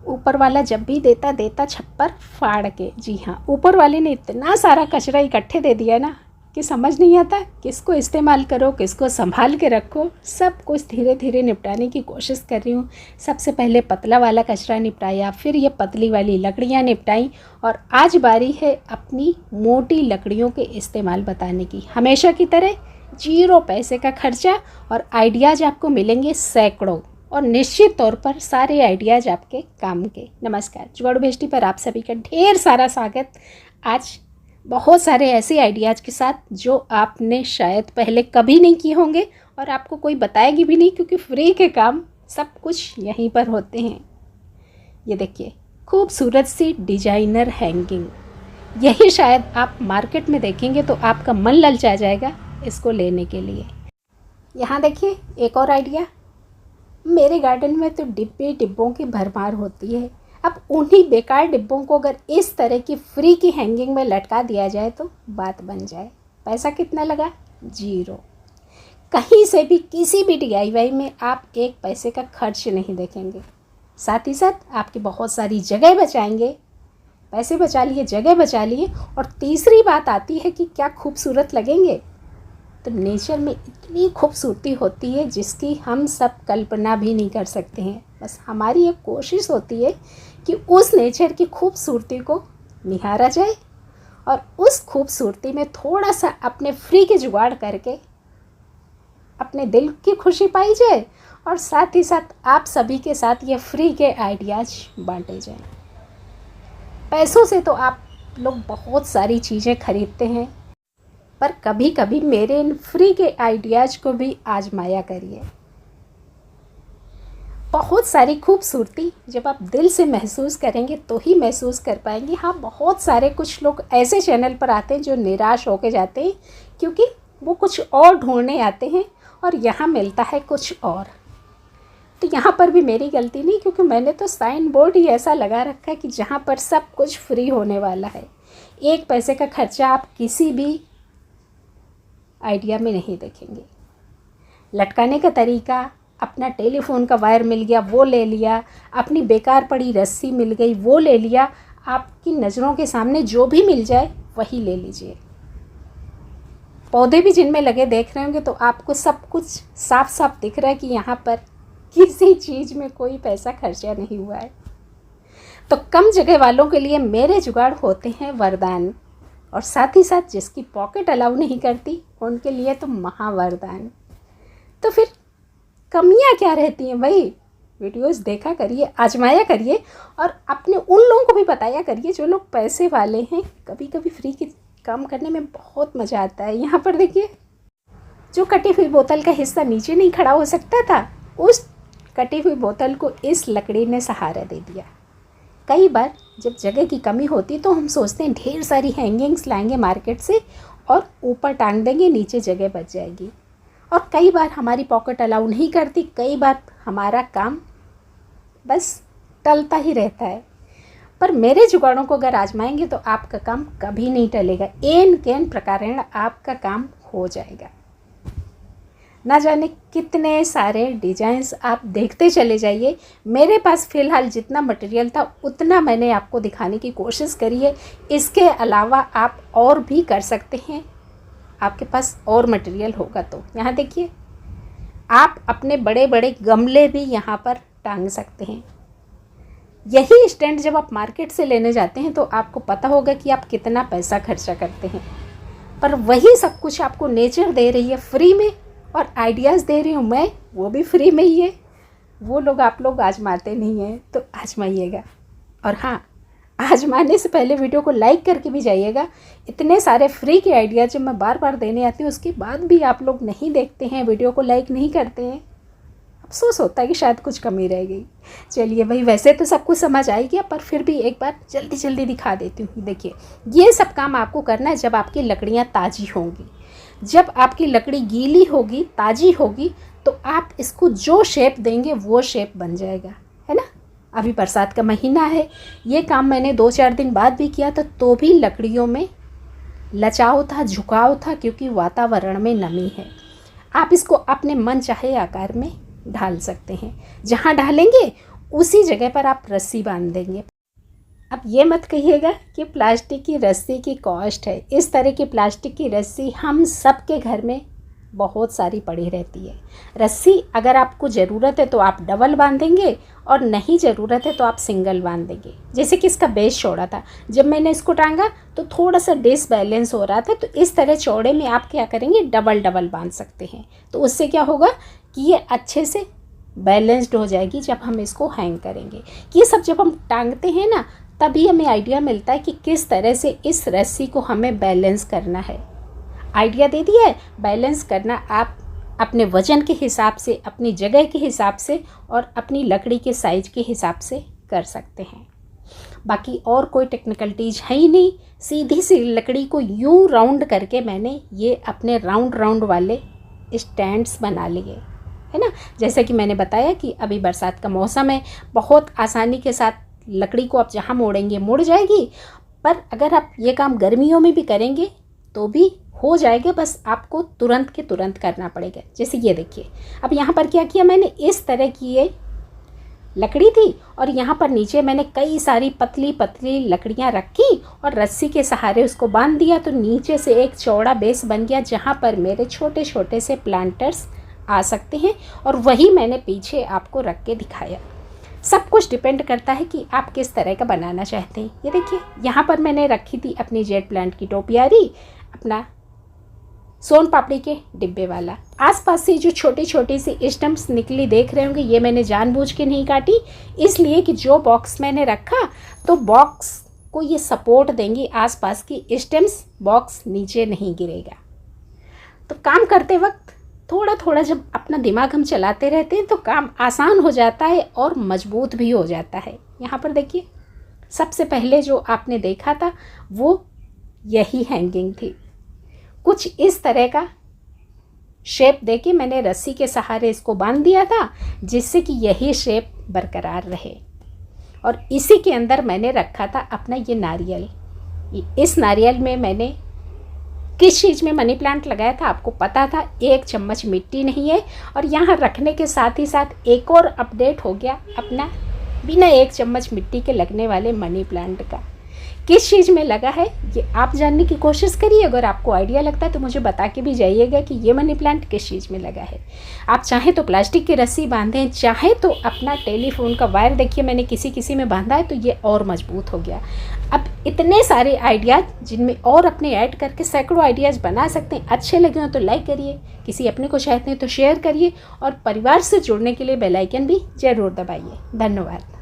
ऊपर वाला जब भी देता देता छप्पर फाड़ के। जी हाँ, ऊपर वाले ने इतना सारा कचरा इकट्ठे दे दिया ना कि समझ नहीं आता किसको इस्तेमाल करो, किसको संभाल के रखो। सब कुछ धीरे धीरे निपटाने की कोशिश कर रही हूँ। सबसे पहले पतला वाला कचरा निपटाया, फिर ये पतली वाली लकड़ियाँ निपटाई, और आज बारी है अपनी मोटी लकड़ियों के इस्तेमाल बताने की। हमेशा की तरह 0 पैसे का खर्चा और आइडियाज़ आपको मिलेंगे सैकड़ों, और निश्चित तौर पर सारे आइडियाज़ आपके काम के। नमस्कार, जुगाड़ू भेष्टी पर आप सभी का ढेर सारा स्वागत। आज बहुत सारे ऐसे आइडियाज़ के साथ जो आपने शायद पहले कभी नहीं किए होंगे और आपको कोई बताएगी भी नहीं, क्योंकि फ्री के काम सब कुछ यहीं पर होते हैं। ये देखिए, खूबसूरत सी डिजाइनर हैंगिंग, यही शायद आप मार्केट में देखेंगे तो आपका मन ललचा जाएगा इसको लेने के लिए। यहाँ देखिए एक और आइडिया। मेरे गार्डन में तो डिब्बों की भरमार होती है। अब उन्हीं बेकार डिब्बों को अगर इस तरह की फ्री की हैंगिंग में लटका दिया जाए तो बात बन जाए। पैसा कितना लगा? 0। कहीं से भी किसी भी DIY में आप 1 पैसे का खर्च नहीं देखेंगे। साथ ही साथ आपकी बहुत सारी जगह बचाएंगे। पैसे बचा लिए, जगह बचा लिए, और तीसरी बात आती है कि क्या खूबसूरत लगेंगे। तो नेचर में इतनी खूबसूरती होती है जिसकी हम सब कल्पना भी नहीं कर सकते हैं। बस हमारी एक कोशिश होती है कि उस नेचर की खूबसूरती को निहारा जाए और उस खूबसूरती में थोड़ा सा अपने फ्री के जुगाड़ करके अपने दिल की खुशी पाई जाए, और साथ ही साथ आप सभी के साथ ये फ्री के आइडियाज़ बांटे जाएं। पैसों से तो आप लोग बहुत सारी चीज़ें खरीदते हैं, पर कभी कभी मेरे इन फ्री के आइडियाज़ को भी आजमाया करिए। बहुत सारी खूबसूरती जब आप दिल से महसूस करेंगे तो ही महसूस कर पाएंगे। हाँ, बहुत सारे कुछ लोग ऐसे चैनल पर आते हैं जो निराश होके जाते हैं, क्योंकि वो कुछ और ढूंढने आते हैं और यहाँ मिलता है कुछ और। तो यहाँ पर भी मेरी गलती नहीं, क्योंकि मैंने तो साइन बोर्ड ही ऐसा लगा रखा है कि जहाँ पर सब कुछ फ्री होने वाला है। 1 पैसे का खर्चा आप किसी भी आइडिया में नहीं देखेंगे। लटकाने का तरीका, अपना टेलीफोन का वायर मिल गया वो ले लिया, अपनी बेकार पड़ी रस्सी मिल गई वो ले लिया, आपकी नज़रों के सामने जो भी मिल जाए वही ले लीजिए। पौधे भी जिनमें लगे देख रहे होंगे तो आपको सब कुछ साफ साफ दिख रहा है कि यहाँ पर किसी चीज़ में कोई पैसा खर्चा नहीं हुआ है। तो कम जगह वालों के लिए मेरे जुगाड़ होते हैं वरदान, और साथ ही साथ जिसकी पॉकेट अलाउ नहीं करती उनके लिए तो महावरदान। तो फिर कमियां क्या रहती हैं भाई? वीडियोस देखा करिए, आजमाया करिए, और अपने उन लोगों को भी बताया करिए जो लोग पैसे वाले हैं। कभी कभी फ्री के काम करने में बहुत मज़ा आता है। यहाँ पर देखिए, जो कटी हुई बोतल का हिस्सा नीचे नहीं खड़ा हो सकता था, उस कटी हुई बोतल को इस लकड़ी ने सहारा दे दिया। कई बार जब जगह की कमी होती तो हम सोचते हैं ढेर सारी हैंगिंग्स लाएंगे मार्केट से और ऊपर टांग देंगे, नीचे जगह बच जाएगी। और कई बार हमारी पॉकेट अलाउ नहीं करती, कई बार हमारा काम बस टलता ही रहता है। पर मेरे जुगाड़ों को अगर आजमाएंगे तो आपका काम कभी नहीं टलेगा। एन केन प्रकारेण आपका काम हो जाएगा। ना जाने कितने सारे डिजाइन्स आप देखते चले जाइए। मेरे पास फ़िलहाल जितना मटेरियल था उतना मैंने आपको दिखाने की कोशिश करी है। इसके अलावा आप और भी कर सकते हैं, आपके पास और मटेरियल होगा तो। यहाँ देखिए, आप अपने बड़े बड़े गमले भी यहाँ पर टांग सकते हैं। यही स्टैंड जब आप मार्केट से लेने जाते हैं तो आपको पता होगा कि आप कितना पैसा खर्चा करते हैं, पर वही सब कुछ आपको नेचर दे रही है फ्री में, और आइडियाज़ दे रही हूँ मैं, वो भी फ्री में ही है। वो लोग आप लोग आजमाते नहीं हैं, तो आजमाइएगा। और हाँ, आजमाने से पहले वीडियो को लाइक करके भी जाइएगा। इतने सारे फ्री के आइडियाज़ जब मैं बार बार देने आती हूँ उसके बाद भी आप लोग नहीं देखते हैं, वीडियो को लाइक नहीं करते हैं। अफसोस होता है कि शायद कुछ कमी रह गई। चलिए भाई, वैसे तो सब कुछ समझ आ गया, पर फिर भी एक बार जल्दी जल्दी दिखा देती हूँ। देखिए, ये सब काम आपको करना है जब आपकी लकड़ियाँ ताज़ी होंगी। जब आपकी लकड़ी गीली होगी, ताज़ी होगी, तो आप इसको जो शेप देंगे वो शेप बन जाएगा, है ना। अभी बरसात का महीना है, ये काम मैंने 2-4 दिन बाद भी किया था, तो भी लकड़ियों में लचाव था, झुकाव था, क्योंकि वातावरण में नमी है। आप इसको अपने मन चाहे आकार में ढाल सकते हैं। जहाँ ढालेंगे उसी जगह पर आप रस्सी बांध देंगे। अब ये मत कहिएगा कि प्लास्टिक की रस्सी की कॉस्ट है। इस तरह की प्लास्टिक की रस्सी हम सब के घर में बहुत सारी पड़ी रहती है। रस्सी अगर आपको ज़रूरत है तो आप डबल बांधेंगे और नहीं ज़रूरत है तो आप सिंगल बांध देंगे। जैसे कि इसका बेस चौड़ा था, जब मैंने इसको टांगा तो थोड़ा सा डिसबैलेंस हो रहा था, तो इस तरह चौड़े में आप क्या करेंगे, डबल डबल बांध सकते हैं। तो उससे क्या होगा कि ये अच्छे से बैलेंस्ड हो जाएगी जब हम इसको हैंग करेंगे। ये सब जब हम टांगते हैं ना, तभी हमें आइडिया मिलता है कि किस तरह से इस रस्सी को हमें बैलेंस करना है। आइडिया दे दिया है। बैलेंस करना आप अपने वज़न के हिसाब से, अपनी जगह के हिसाब से और अपनी लकड़ी के साइज के हिसाब से कर सकते हैं। बाकी और कोई टेक्निकलिटीज है ही नहीं। सीधी सी लकड़ी को यूं राउंड करके मैंने ये अपने राउंड राउंड वाले स्टैंड्स बना लिए, है ना। जैसे कि मैंने बताया कि अभी बरसात का मौसम है, बहुत आसानी के साथ लकड़ी को आप जहाँ मोड़ेंगे मुड़ जाएगी। पर अगर आप ये काम गर्मियों में भी करेंगे तो भी हो जाएगा, बस आपको तुरंत के तुरंत करना पड़ेगा। जैसे ये देखिए, अब यहाँ पर क्या किया मैंने, इस तरह की ये लकड़ी थी और यहाँ पर नीचे मैंने कई सारी पतली पतली लकड़ियाँ रखी और रस्सी के सहारे उसको बांध दिया। तो नीचे से एक चौड़ा बेस बन गया जहाँ पर मेरे छोटे छोटे से प्लांटर्स आ सकते हैं, और वही मैंने पीछे आपको रख के दिखाया। सब कुछ डिपेंड करता है कि आप किस तरह का बनाना चाहते हैं। ये देखिए, यहाँ पर मैंने रखी थी अपनी जेट प्लांट की टोपियारी, अपना सोन पापड़ी के डिब्बे वाला। आसपास से जो छोटी छोटी सी स्टम्प्स निकली देख रहे होंगे, ये मैंने जानबूझ के नहीं काटी, इसलिए कि जो बॉक्स मैंने रखा तो बॉक्स को ये सपोर्ट देंगी आसपास की स्टम्प्स, बॉक्स नीचे नहीं गिरेगा। तो काम करते वक्त थोड़ा थोड़ा जब अपना दिमाग हम चलाते रहते हैं तो काम आसान हो जाता है और मजबूत भी हो जाता है। यहाँ पर देखिए, सबसे पहले जो आपने देखा था वो यही हैंगिंग थी। कुछ इस तरह का शेप देके मैंने रस्सी के सहारे इसको बांध दिया था, जिससे कि यही शेप बरकरार रहे। और इसी के अंदर मैंने रखा था अपना ये नारियल। इस नारियल में मैंने किस चीज़ में मनी प्लांट लगाया था आपको पता था, 1 चम्मच मिट्टी नहीं है। और यहाँ रखने के साथ ही साथ एक और अपडेट हो गया अपना बिना 1 चम्मच मिट्टी के लगने वाले मनी प्लांट का। किस चीज़ में लगा है ये आप जानने की कोशिश करिए। अगर आपको आइडिया लगता है तो मुझे बता के भी जाइएगा कि ये मनी प्लांट किस चीज़ में लगा है। आप चाहें तो प्लास्टिक की रस्सी बांधें, चाहे तो अपना टेलीफोन का वायर, देखिए मैंने किसी किसी में बांधा है तो ये और मजबूत हो गया। अब इतने सारे आइडियाज़ जिनमें और अपने ऐड करके सैकड़ों आइडियाज़ बना सकते हैं। अच्छे लगे हो तो लाइक करिए, किसी अपने को चाहते हैं तो शेयर करिए, और परिवार से जुड़ने के लिए बेल आइकन भी ज़रूर दबाइए। धन्यवाद।